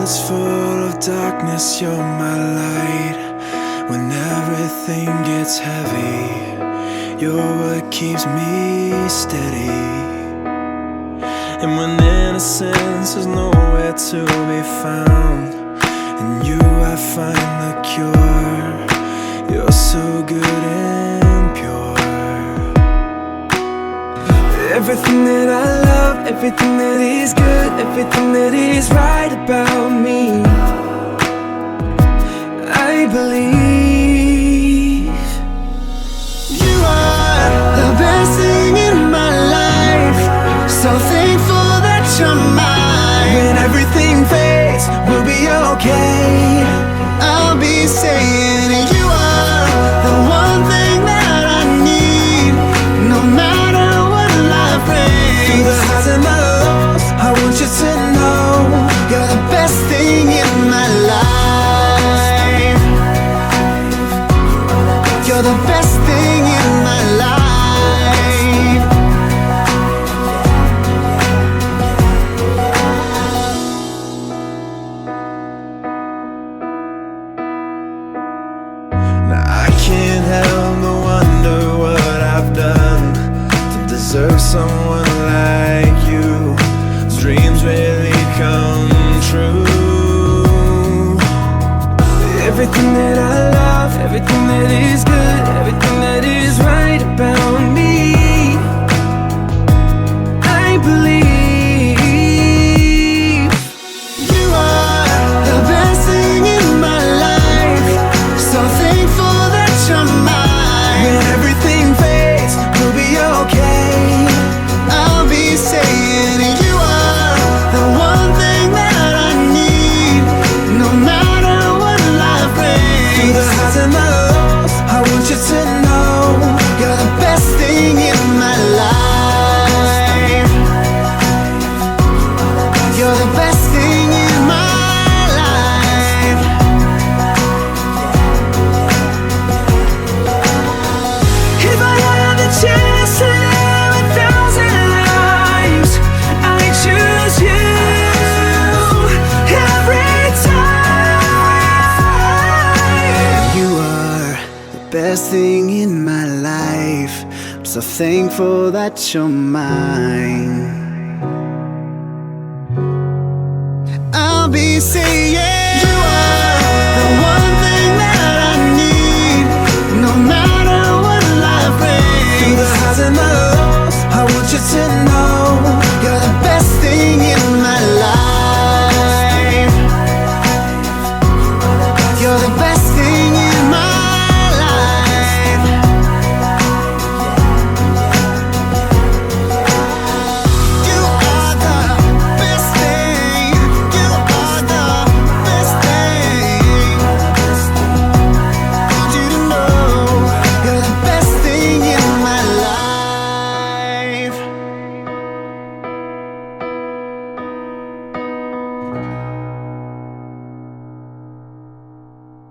is full of darkness, you're my light. When everything gets heavy, you're what keeps me steady. And when innocence is nowhere to be found, in you I find the cure. You're so good and pure. Everything that I love, everything that is good, everything that is right about me, I believe. You are the best thing in my life, so thankful that you're mine. When everything fades, we'll be okay. I'll be saying you are the one thing that I need, no matter what life brings. Through the highs and the lows, I want you to know you're the best thing in my life. You're the best thing in my life. Now I can't help but wonder what I've done to deserve someone like you. Dreams really come true. Everything that I love, everything that is good, everything that is right about me, I believe. You are the best thing in my life, so thankful that you're mine. When everything fades, we'll be okay. I'll be saying you are the one thing that I need, no matter what life brings. Through the highs and the lows, I want you to know you're the best thing in my life. You're the best thing in my life. If I had the chance to live 1,000 lives, I choose you every time. You are the best thing in my life. I'm so thankful that you're mine. I'll be saying you are the one thing that I need, no matter what life brings. Through the highs and the lows, I want you to